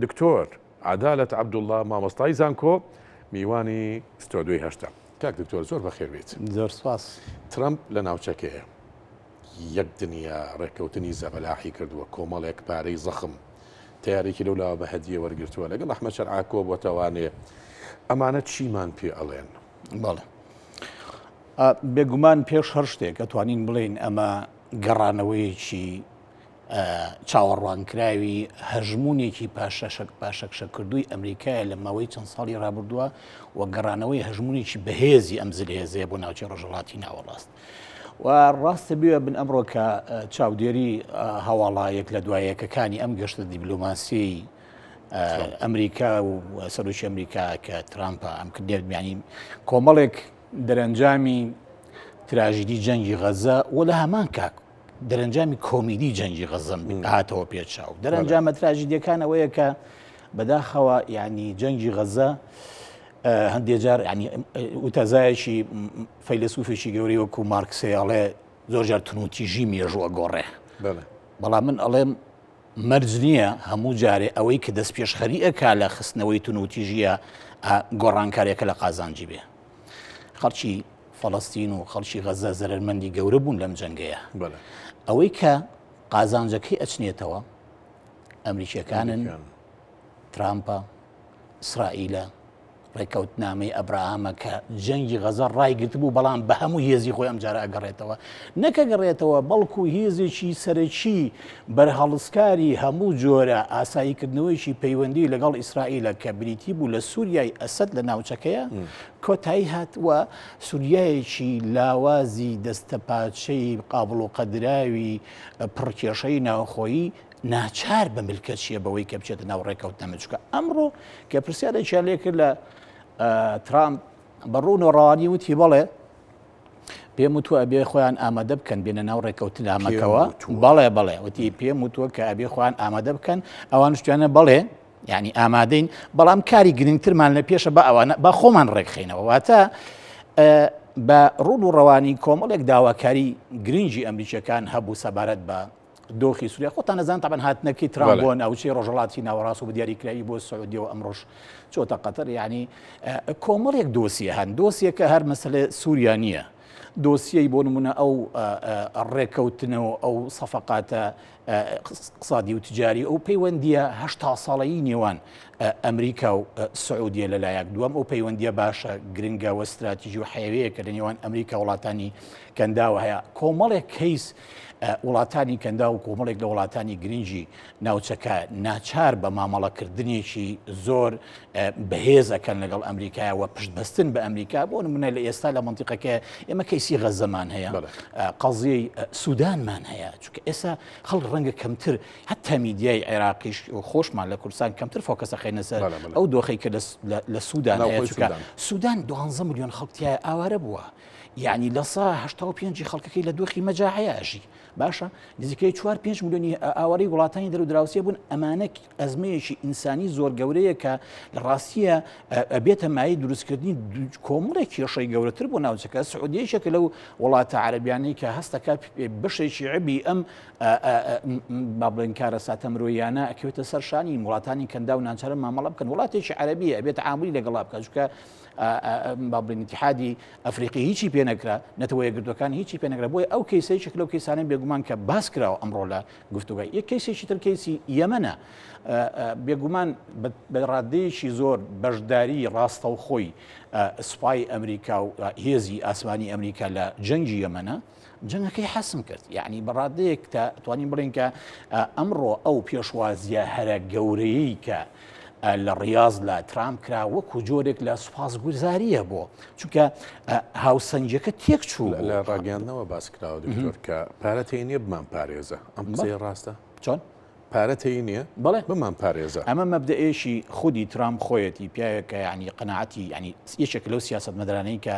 دکتۆر عەدالەت عەبدوڵڵا مامۆستای زانکۆ میوانی ستۆدیۆی هەشتا. کاک دکتۆر زۆر بەخێر بێت. زۆر سپاس. ترامپ لە ناوچەکەیە یەک دنیا ڕێککەوتنی زەبەلاحی کردووە، کۆمەڵێک پارەی زەخم تیارێکی لەولاوە بە هەدیە وەرگرتووە لەگەڵ ئەحمەد شەرعا کۆ بۆتەوانێ. ئەمانە چیمان پێ ئەڵێن؟ بەڵێ بێگومان پێش هەر شتێک ئەتوانین بڵێن ئەمە گەڕانەوەیەکی چاوەڕوانکراوی هەژمونێکی پاشەکشەکردووی ئەمریکایە لە ماوەی چەند ساڵی ڕابردووە و گەڕانەوەی هەژمونێکی بەهێزی ئەم زلهێزەیە بۆ ناوچەی ڕۆژهەڵاتی ناوەڕاست. و ڕاستە بێ بن ئەمڕۆ کە چاودێری هەواڵایەک لە دوایەکەکانی ئەم گەشتە دیبلۆماسی ئەمریکا و سەرۆکی ئەمریکا کە ترامپە ئەم کردێنانی کۆمەڵێک دەرەنجامی تراژیدی جەنگی غەزە و لە هەمان کاک دەرەنجامی کۆمیدی جەنگی غەزەم هاتەوە پێچاو. دەرەنجامە تراژیدیەکانەوەیە کە بەداخەوە ینی جەنگی غەزە هەندێک جار ینی وتەزایەکی فەیلسوفێکی گەورەی وەکو مارکسێڵێ زۆر جار تونوتیژی مێژووە گۆڕێ. بەڵام من ئەڵێم مەرج نییە هەموو جارێ ئەوەی کە دەست پێشخەری ئەکا لە خستنەوەی تونوتیژیە گۆڕانکاریەکە لە قازانجی بێ. خەڵکی فەڵەستین و خەڵکی غەزە زەرمەندی گەورە بوون لەم جەنگەیە. ئەوەی کە قازانجەکەی ئەچنێتەوە ئەمریکیەکانن، ترامپە، ئیسرائیلە، ڕێکەوتنامەی ئەبراهامە کە جەنگی غەزە ڕایگرت بوو بەڵام بە هەموو هێزی خۆی ئەم جارە ئەگەڕێتەوە. نەکە گەڕێتەوە بەڵکو هێزێکی سەرەکی بەرهەڵسکاری هەموو جۆرە ئاساییکردنەوەیشی پەیوەندی لەگەڵ ئیسرائیلە کە بریتی بوو لە سووریای ئەسەد لە ناوچەکەیە کۆتایی هاتووە سووریایەکی لاوازی دەستەپاچەی قابڵ و قەدراوی پڕکێشەی ناوخۆیی ناچار بە ملکەچیە بەوەی کە بچێتە ناو ڕێکەوتنامە چووکە ئەمڕۆ کە پرسیارێکیان لێ کرد لە ترامپ بەڕوونەوەڕوانی وتی بەڵێ پێم وتووە ئەبێ خۆیان ئامادە بکەن بێنە ناو ڕێکەوتنامەکەوە. بەڵێ وتی پێم وتووە کە ئەبێ خۆیان ئامادە بکەن ئەوان شتیانە بەڵێ یعنی ئامادەین بەڵام کاری گرنگترمان لە پێشە بە ئەوانە بە خۆمان ڕێکخینەوە. واتە بە ڕوون و ڕەوانی کۆمەڵێک داواکاری گرنگی ئەمریکیەکان هەبوو سەبارەت بە دۆخی سووریا. خۆتان نەزان تابەن هاتنەکەی ترامپ بۆ ناوچەی ڕۆژهەڵاتی ناوەڕاست و بە دیاریکراوی بۆ سعودیەوە ئەمڕۆژ چۆتە قەتەر. یعنی کۆمەڵێک دۆسیە هەن، دۆسیەکە هەر مەسەلە سووریا نییە، دۆسیەی بۆ نمونە ئەو ڕێکەوتنەوە ئەو سەفەقاتە اقتصادی و تجاری ئەو پەیوەندیە هەشتا ساڵەیی نێوان ئەمریکا و سعودیە لەلایەک دووەم ئەو پەیوەندیە باشە گرنگە و استراتیژی و حیوەیە کە لە نێوان ئەمریکا وڵاتانی کەنداوە هەیە. کۆمەڵێک کەیس وڵاتانی کەندا و کۆمەڵێک لە وڵاتانی گرنگی ناوچەکە ناچار بە مامەڵەکردنێکی زۆر بەهێزەکەن لەگەڵ ئەمریکایەوە پشتبەستن بە ئەمریکا. بۆ نمونە لە ئێستا لە منتیقەکە ئێمە کەیسی غەزەمان هەیە، قەزیەی سوودانمان هەیە، چونکە ئێستا خەڵک ڕەنگە کەمتر هەتا میدیای عێراقیش خۆشمان لە کوردستان کەمتر فۆکەسە خەینە سەر ئەو دۆخەی کە لە سوودان هەیە، چونکە سوودان 12 ملیۆن خەڵکیایە ئاوارە بووە. یعنی لە سا 85 خەڵکەکەی لە دۆخی مەجاعەیەژی باشە نزیکەی 4-5 ملیۆنی ئاوارەی وڵاتانی دەرودراوسیە بوون. ئەمانە ئەزمەیەکی ئینسانی زۆر گەورەیە کە لە ڕاستیە ئەبێتە مای دروستکردنی کۆمەڵێک کێشەی گەورەتر بۆ ناوچەکە. سعودیەیەکە لەو وڵاتە عەرەبیانەی کە هەستەکە بەشێکی عەبی ئەم با بڵێن کارە ساتە مرۆییانە ئەکەوێتە سەرشانی وڵاتانی کەندا و ناچارە مامەڵە بکەن. وڵاتێکی عەرەبیە ئەبێت عاملی لەگەڵا بکات، چونکە با بڵێن ئیتیحادی ئەفریقی هیچی پێ نەکرا، نەتەوە یەکگرتوەکانی هیچی پێ نەکرا. بۆیە ئەو کەیسەیەک لەو کەیسانە بێگومان کە باس کراوە ئەمڕۆ لە گفتوگای. یەک کەیسێکی تر کەیسی یەمەنە، بێگومان بە ڕادەیەکی زۆر بەشداری ڕاستەوخۆی سوپای ئەمریکا و هێزی ئاسمانی ئەمریکا لە جەنگی یەمەنە جەنگەکەی حەسم کرد. یعنی بەڕادەیەک تا توانین بڵێن کە ئەمڕۆ ئەو پێشوازیە هەرە گەورەیەی کە لە ڕیاض لە ترامپ کرا وەکو جۆرێک لە سوپاسگوزاریە بۆ، چونکە هاوسەنجەکە تێک چوو لە ڕاگەاندنەوە باس کراوە دکتۆر کە پارە تێنیە بمان پارێزە. ئەم قسەی ڕاستە؟ چۆن؟ پارە تێنیە بڵێ بمان پارێزە. ئەمە مەبدەئێشی خودی ترامپ خۆیەتی پیاوێکە ینی قەناعەتی ینی یەکێک لەو سیاست مەدەرانەی کە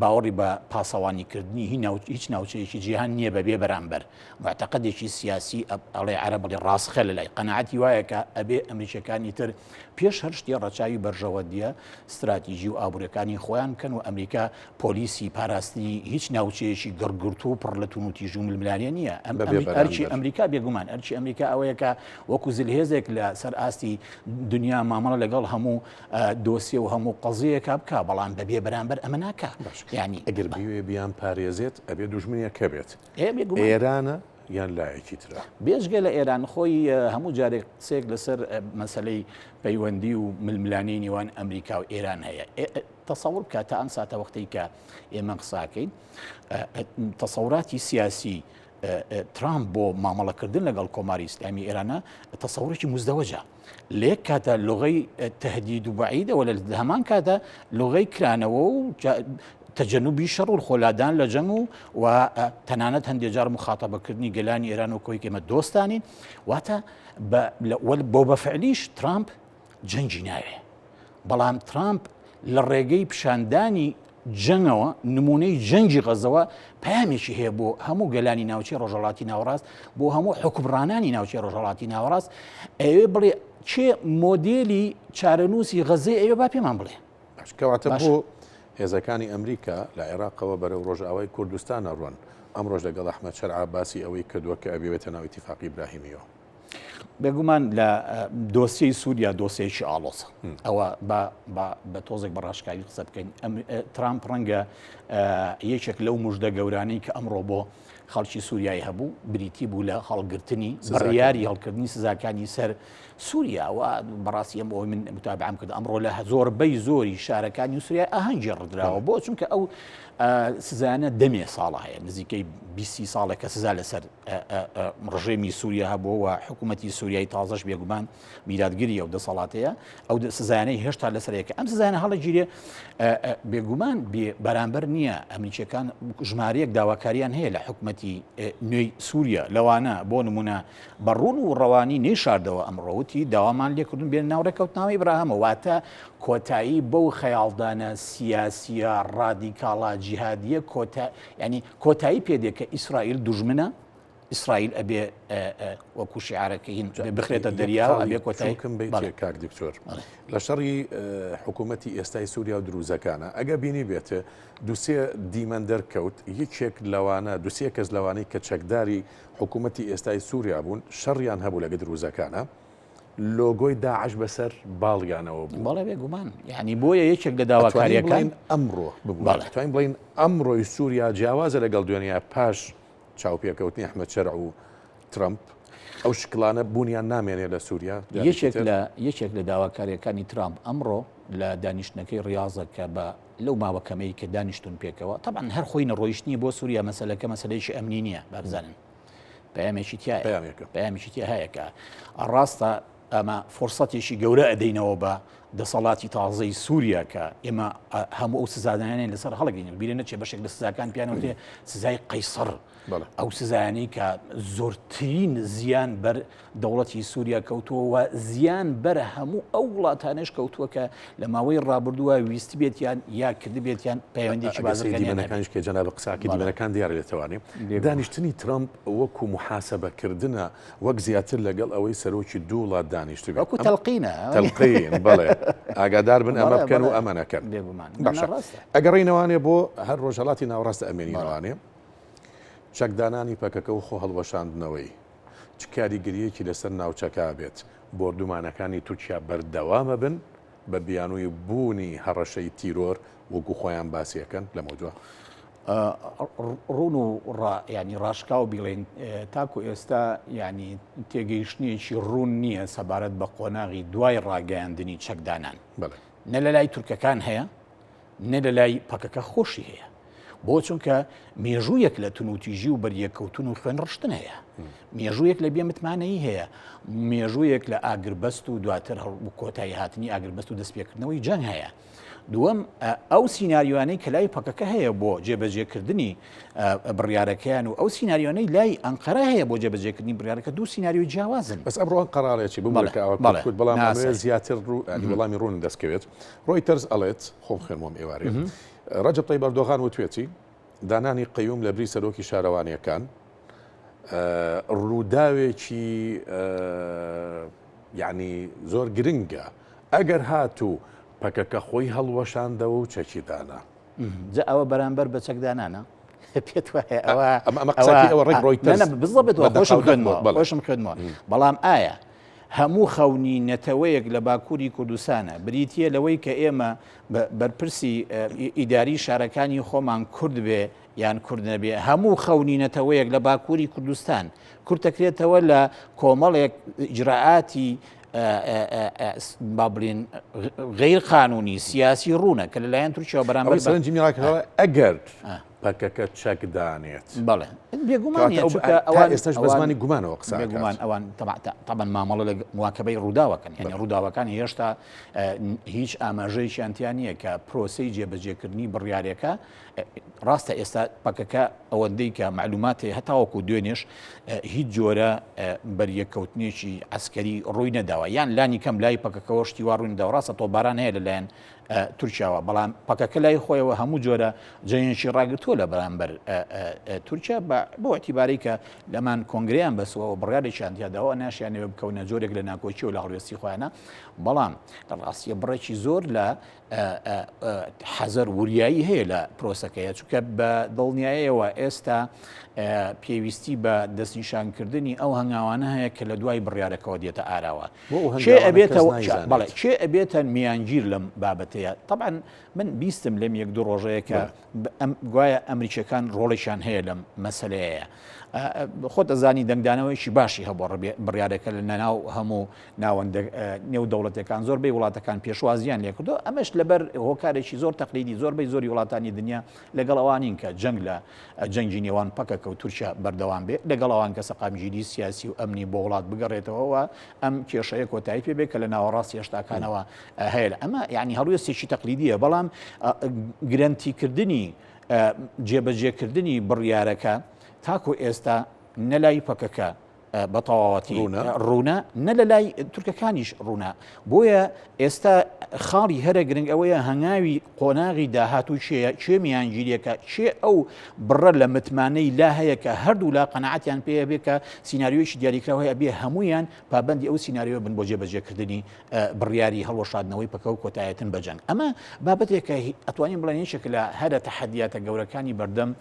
باوەڕی بە پاسەوانیکردنی هیچ ناوچەیەکی جیهان نییە بەبێ بەرامبەر معتەقەدێکی سیاسی ئەڵێ عەرە بڵێ ڕاستخە لەلای قەناعەتی وایە کە ئەبێ ئەمریکیەکانی تر پێش هەر شتی ڕەچاوی بەرژەوەندیە استراتیژی و ئابوورەکانی خۆیان بکەن و ئەمریکا پۆلیسی پاراستنی هیچ ناوچەیەکی گەڕگرتو و پڕ لە تونوتیژی و ململانیە نییە. ئەرچی ئەمریکا بێگومان ئەرچی ئەمریکا ئەوەیە کە بکە وەکو زلهێزێک لە سەر ئاستی دنیا مامەڵە لەگەڵ هەموو دۆسیە و هەموو قەزیەکە بکە بەڵام بەبێ بەرامبەر ئەمە ناکە ینی ئەگەر بوێ بیان پارێزێت ئەبێ دوژمنیەکە بێت ئێرانە ئێرانە یان لایەکی ترە بێژگە لە ئێران خۆی هەموو جارێک قسێک لەسەر مەسلەی پەیوەندی و ململانی نێوان ئەمریکا و ئێران هەیە تەسەور بکە تا ئەم ساتە وەختەی کە ئێمە قساکەین تەسەوراتی سیاسی ترامپ بۆ مامەڵەکردن لەگەڵ کۆماری ئیسلامی ئێرانە تەسەورێکی مزدەوەجە لێک کاتە لۆغەی تهدید و بەعیدەوە لە هەمان کاتە لۆغەی کرانەوە و تەجەنوبی شەڕ و خۆلادان لە جەنگ و تەنانەت هەندێک جار مخاتەبەکردنی گەلانی ئێران و کۆی ئێمە دۆستانین واتە بۆ بەفعلیش ترامپ جەنگی ناوێ بەڵام ترامپ لە ڕێگەی پیشاندانی جەنگەوە نمونەی جەنگی غەزەوە پامێکی هەیە بۆ هەموو گەلانی ناوچەی ڕۆژهەڵاتی ناوەڕاست بۆ هەموو حکومڕانانی ناوچەی ڕۆژهەڵاتی ناوەڕاست ئەوێ بڵێ چێ مۆدێلی چارەنووسی غەزەی ئەوێ با پێمان بڵێ کەواتە بۆ هێزەکانی ئەمریکا لە عێراقەوە بەرەو ڕۆژئاوای کوردستانە ڕۆن ئەم ڕۆژ لەگەڵ ئەحمەد شەرع باسی ئەوەی کردووە کە ئەبێتە ناو ئیتیفاقی ئیبراهیمیەوە بێگومان لە دۆسیەی سووریا دۆسیەیەکی ئاڵۆسە ئەوە بە تۆزێک بەڕاشکاری قسە بکەین ترامپ ڕەنگە یەکێک لەو مژدە گەورانەی کە ئەمڕۆ بۆ خەڵکی سووریایی هەبوو بریتی بوو لە هەڵگرتنی بڕیاری هەڵکردنی سزاکانی سەر سووریا و بەڕاستی ئەم ئەوی من متابعام کرد ئەمڕۆ لە زۆربەی زۆری شارەکانی سووریا ئاهەنگی ڕدراوە بۆ چونکە ئەو سزانە دەمێ ساڵە هەیە نزیکەی 20 ساڵێک کە سزا لەسەر ڕژێمی سووریا هەبووە و حکوومەتی سووریایی تازەش بێگومان میلادگیری ئەو دەسەڵاتەیە ئەو سزانەی هێشتا لەسەرەکە ئەم سزانە هەڵەگیرێ بێگومان بەرامبەر نییە ئەمریکیەکان ژمارەیەک داواکاریان هەیە لە حکوومەتی نوێی سووریا لەوانە بۆ نمونە بەڕوون و ڕەوانی نێشاردەوە ئەمڕۆوتی داوامان لێکردن بێن ناوڕێکەوتناوی ئیبراهیمە واتە کۆتایی بەو خەیاڵدانە سیاسیە ڕادیکاڵە جیهادیە ینی کۆتایی پێدێک کە ئیسرائیل دوژمنە ئیسرائیل ئەبێ وەکو شیعارەکەین بخرێتە دەریا و ئەبێ کۆتاییکەم کاک دکتۆر لە شەڕی حکوومەتی ئێستای سووریا و دروزەکانە ئەگە بینی بێتە دووسێ دیمەن دەرکەوت یەکێک لەوانە دووسێ کەس لەوانەی کە چەکداری حکوومەتی ئێستای سووریا بوون شەڕیان هەبوو لەگە دروزەکانە لۆگۆی داعش بەسەر باڵیانەوە بوو بەڵێ بێگومان یعنی بۆیە یەکێک لە داواکاریەکان ئەمڕۆ توانین بڵین ئەمڕۆی سووریا جیاوازە لەگەڵ دوێنیا پاش چاوپێکەوتنی ئەحمەد شەرع و ترامپ ئەو شکلانە بوونیان نامێنێ لە سووریا یەکێک لە داواکاریەکانی ترامپ ئەمڕۆ لە دانیشتنەکەی ڕاضە کە بە لەو ماوەکەمەی کە دانیشتون پێکەوە طبعا هەر خۆی نەڕۆیشتنی بۆ سووریا مەسەلەکە مەسەلەیەکی ئەمنی نییە بابزانن پەیامێکی تیا هەیە کە ڕاستە ئەمە فرسەتێکی گەورە ئەدەینەوە بە دەسەڵاتی تازەی سووریا کە ئێمە هەموو ئەو سزادانیان لەسەر هەڵگەین بیرە نەچێ بەشێک لە سزاکان پیانەوتێ سزای قەیسەر ئەو سزایانەی کە زۆرترین زیان بەر دەوڵەتی سووریا کەوتووە و زیان بەر هەموو ئەو وڵاتانش کەوتووە کە لە ماوەی ڕابردووە ویستی بێتیان یا کردی بێتیان پەیوەندێکی بازەکانیش کە جەناب قساکی دیمەنەکان دیارە لێتوانێت دانیشتنی ترامپ وەکو محاسبەکردنە وەک زیاتر لەگەڵ ئەوەی سەرۆکی دوو وڵات دانیشتو وەکو تەلقینە بەڵێ ئاگادار بن ئەمە بکەن و ئەمە نەکەن ئەگەڕینەوانێ بۆ هەر ڕۆژهەڵاتی ناوەڕاستە ئەمێنیەوانێ چەکدانانی پەکەکە و خۆ هەڵوەشاندنەوەی چ کاریگریەکی لەسەر ناوچەکە بێت بۆردومانەکانی تورکیا بەردەوامە بن بە بیانووی بوونی هەڕەشەی تیرۆر وەکو خۆیان باسیەکەن لە مۆدووە ڕوون و ینی ڕاشکا و بیڵێن تاکو ئێستا ینی تێگەیشتنیەکی ڕوون نییە سەبارەت بە قۆناغی دوای ڕاگەیاندنی چەکدانان نە لە لای تورکەکان هەیە نە لە لای پەکەکە خۆشی هەیە بۆ چونکە مێژوویەک لە تونوتیژی و بەریەکەوتن و خوێن ڕشتن هەیە مێژوویەک لە بێمتمانەی هەیە مێژوویەک لە ئاگربەست و دواتر کۆتایی هاتنی ئاگربەست و دەستپێکردنەوەی جەنگ هەیە دووەم ئەو سیناریوانەی کە لای پەکەکە هەیە بۆ جێبەجێکردنی بڕیارەکەیان و ئەو سیناریۆنەی لای ئەنقەرە هەیە بۆ جێبەجێکردنی بڕیارەکە دوو سیناریۆی جیاوازن بەس ئەمڕۆ قەرارێکی بمڵکەوت بەڵام زیاتر وەڵامی ڕوون دەستکەوێت ڕۆیتەرز ئەڵێت خۆم خوێنمەوە ئێوارێ ڕەجەب طەیب ئەردۆغان وتوێتی دانانی قەیوم لە بری سەرۆکی شارەوانیەکان ڕووداوێکی یعنی زۆر گرنگە ئەگەر هاتوو پەکەکە خۆی هەڵوەشاندەوە و چەکیدانا جا ئەوە بەرامبەر بە چەکدانانە پێت وایە ئەوە ئەمە قسەکی ئەوە ڕێک ڕۆیتەرز بالضبط خۆشم خوێنمەوە بەڵام ئایا هەموو خەونی نەتەوەیەک لە باکووری کوردستانە بریتە لەوەی کە ئێمە بەرپرسی ئیداری شارەکانی خۆمان کورد بێ یان کورد نەبێ هەموو خەونی نەتەوەیەک لە باکووری کوردستان کورد دەکرێتەوە لە کۆمەڵێک ئیجراعاتی با بڵین غیر قانونی سیاسی ڕوونە کە لەلایەن تورکیاوە بەرامبەر سەرنجینیڕاکەوە ئەگەر پەکەکە چەک دانێت بەڵێ بێگومانە ئێستاش بە زمانی گومانەوە قسە بێگومان ئەوان تەبەن مامەڵە لە مواکەبەی ڕووداوەکەن یعنی ڕووداوەکان هێشتا هیچ ئاماژەیەکیان نییە کە پرۆسەی جێبەجێکردنی بڕیارەکە ڕاستە ئێستا پەکەکە ئەوەندەی کە معلوماتی هەتاوەکو دوێنێش هیچ جۆرە بەریەکەوتنێکی ئەسکەری ڕووی نەداوە یان لانی کەم لای پەکەکەەوە شتیوا ڕووی نەداوە ڕاستە تۆباران هەیە لەلایەن تورکیاوە بەڵام پەکەکە لای خۆیەوە هەموو جۆرە جەیەکی ڕاگرتووە لە بەرامبەر تورکیا بۆ ئەتیبارەی کە لەمان کۆنگریان بەسەوە بڕیارێکیان تیاداوە ناشیانەوە بکەونە جۆرێک لە ناکۆچی و لە هەڵوێستی خۆیانە بەڵام لە ڕاستیە بڕێکی زۆر لە حەزەر وریایی هەیە لە پرۆسەکەیە چونکە بە دڵنیاییەوە ئێستا پێویستی بە دەستنیشانکردنی ئەو هەنگاوانە هەیە کە لە دوای بڕیارەکەەوە دێتە ئاراوە چێ ئەبێتە میانگیر لەم بابەتەیە طبعا من بیستم لەم یەک دوو ڕۆژەیە کە گوایە ئەمریکیەکان ڕۆڵێکیان هەیە لەم مەسەلەیە خۆت دەزانی دەنگدانەوەیکی باشی هەبوو بڕیارەکە لە ناو هەموو ناوەندە نێو دەوڵەتەکان زۆربەی وڵاتەکان پێشوازیان لێ کردو ئەمەش لەبەر هۆکارێکی زۆر تەقلیدی زۆربەی زۆری وڵاتانی دنیا لەگەڵ ئەوانین کە جەنگ لە جەنگی نێوان پەکەکە و تورکیا بەردەوام بێ لەگەڵ ئەوان کە سەقامگیری سیاسی و ئەمنی بۆ وڵات بگەڕێتەوەەوە ئەم کێشەیە کۆتایی پێ بێ کە لە ناوەڕاستی هێشتاکانەوە هەیە ئەمە یعنی هەڵوێستێکی تەقلیدیە بەڵام گرنتیکردنی جێبەجێکردنی بڕیارەکە تاکو ئێستا نەلای پەکەکە بە تەواوەتی ڕوونە نە لە لای تورکەکانیش ڕوونە بۆیە ئێستا خاڵی هەرە گرنگ ئەوەیە هەنگاوی قۆناغی داهاتوو چێ میانگیریەکە چێ ئەو بڕە لە متمانەی لا هەیە کە هەردوو لا قەنەعەتیان پێ بێ کە سیناریۆیشی دیاریکراوە هەیە بێ هەمویان پابەندی ئەو سیناریۆ بن بۆ جێبەجێکردنی بڕیاری هەڵوەشاندنەوەی پەکە و کۆتایەتن بە جەنگ ئەمە بابەتێکە ئەتوانین بڵێن یەکێک لە هەرە تەحەدیاتە گەورەکانی بەردەم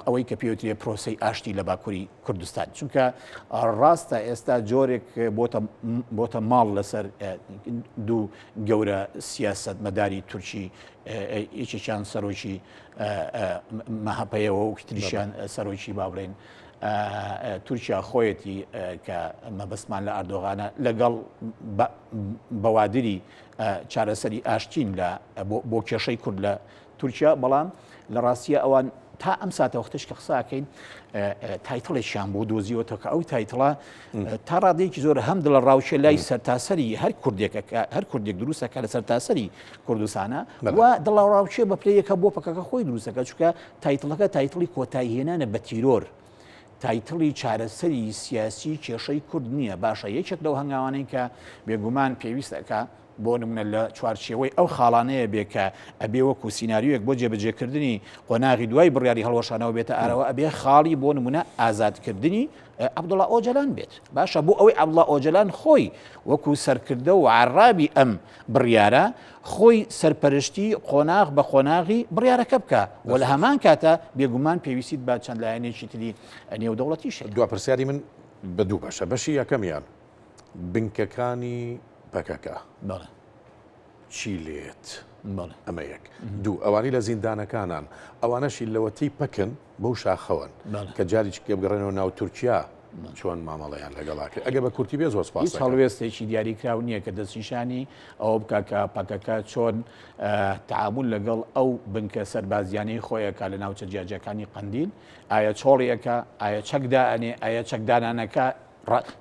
ئەوەی کە پێوترێ پرۆسەی ئاشتی لە باکووری کوردستان چونکە ڕاستە ئێستا جۆرێک بۆتە ماڵ لەسەر دوو گەورە سیاست مەداری تورکی یەکێکیان سەرۆکی مەهەپەیەوە و تریشیان سەرۆکی با بڵێن تورکیا خۆیەتی کە مەبەستمان لە ئەردۆغانە لەگەڵ بەوادری چارەسەری ئاشتین بۆ کێشەی کورد لە تورکیا بەڵام لە ڕاستیە ئەوان تا ئەم ساتەوەختش کە قساکەین تایتڵێکیان بۆ دۆزیەوە کە ئەو تایتڵە تا ڕادەیەکی زۆر هەم لە ڕاوچێ لای سەرتاسەری هەر کوردێک دروستەکە لە سەرتاسەری کوردستانە و دڵ ڕاوچێ بە پلەیەکە بۆ پەکەکە خۆی دروستەکە چونکە تایتڵەکە تایتڵی کۆتاییهێنانە بە تیرۆر تایتڵی چارەسەری سیاسی کێشەی کورد نییە باشە یەکێک لەو هەنگاوانەی کە بێگومان پێویستەکە بۆ نمونە لە چوارچێوەی ئەو خاڵانەیە بێ کە ئەبێ وەکو سیناریۆیەک بۆ جێبەجێکردنی قۆناغی دوای بڕیاری هەڵوەشانەوە بێتە ئارەوە ئەبێ خاڵی بۆ نمونە ئازادکردنی عەبدوڵڵا ئۆجەلان بێت باشە بۆ ئەوەی عەبدوڵڵا ئۆجەلان خۆی وەکو سەرکردە و عەرابی ئەم بڕیارە خۆی سەرپەرشتی قۆناغ بە قۆناغی بڕیارەکە بکە و لە هەمان کاتە بێگومان پێویستیت بە چەند لایەنێکی تری نێودەوڵەتیش دوا پرسیاری من بە دوو بەشە بەشی یەکەمیان بنکەکانی پەکەکە چی لێت ئەمە یەک دوو ئەوانی لە زیندانەکانان ئەوانەشی لەوەتی پەکن بەو شاخەوەن کە جاریچ بگەڕێنەوە ناو تورکیا چۆن مامەڵەیان لەگەڵاکە ئەگە بە کورتی بێ زۆر سپاس هەڵوێستێکی دیاریکراو نییە کە دەستنیشانی ئەوە بکە کە پەکەکە چۆن تعامل لەگەڵ ئەو بنکە سەربازیانەی خۆیەکە لە ناوچە جیاجەکانی قەندیل ئایا چۆڵیەکە ئایا چەکدانێ ئایا چەکدانانەکە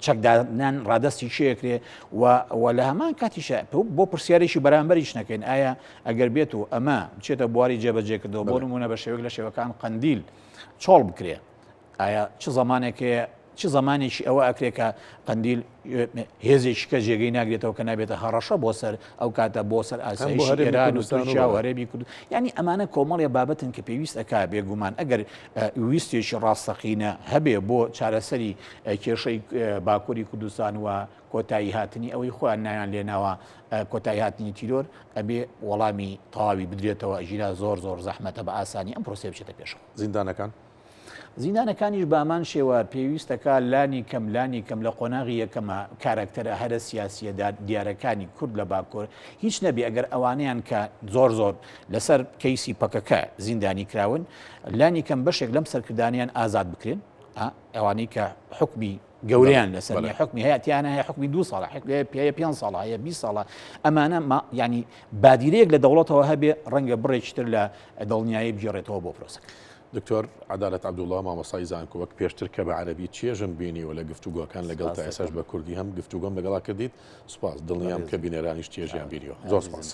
چەکدانان ڕادستی شەیەکرێ و لە هەمان کاتیشە بۆ پرسیارێکی بەرامبەریش نەکەین ئایا ئەگەر بێت و ئەمە بچێتە بواری جێبەجێکردەوە بۆ نمونە بە شێوەیەک لە شێوەکان قەندیل چۆڵ بکرێ ئایا چ زمانێکەیە چ زمانێکی ئەوە ئەکرێکە قندیل هێزێکی کە جێگەی ناگرێتەوە کە نابێتە هەڕەشە بۆ سەر ئەو کاتە بۆ سەر ئاسایشی ئێران و تورکیا و هەرێمی کوردستان ینی ئەمانە کۆمەڵی بابەتن کە پێویست ئەکا بێگومان ئەگەر ویستێکی ڕاستەقینە هەبێ بۆ چارەسەری کێشەی باکووری کوردستان و کۆتایی هاتنی ئەوەی خۆیان نایان لێناوە کۆتایی هاتنی تیرۆر ئەبێ وەڵامی تەواوی بدرێتەوە ژیرا زۆر زەحمەتە بە ئاسانی ئەم پرۆسێ بچێتە پێشەوە. زیندانەکان زیندانەکانیش بامان شێوە پێویستەکە لانی کەم لە قۆناغی یەکەمە کارکتەرە هەرە سیاسیە دیارەکانی کورد لە باکوور هیچ نەبی ئەگەر ئەوانیان کە زۆر لەسەر کەیسی پەکەکە زیندانی کراون لانی کەم بەشێک لەم سەرکردانیان ئازاد بکرێن ئەوانەی کە حکمی گەوریان لەسەر حکمی هەیەیانە هەیە حکمی 2 ساڵە پێ 5 ساڵە هەیە 20 ساڵە ئەمانە ینی بادیرەیەک لە دەوڵەتەوە هەبێ ڕەنگە بڕێکتر لە دڵنیایی بگێڕێتەوە بۆ پرۆسەکە. دکتۆر عەدالەت عەبدوڵڵا مامۆستای زانکۆ وەک پێشتر کە بە عەرەبی چێژم بینیوە لە گفتوگۆکان لەگەڵ تا ئێساش بە کوردی هەم گفتوگۆم لەگەڵا کردیت سوپاس دڵنیام کە بینێرانیش چێژیان بینیوە زۆر سپاس.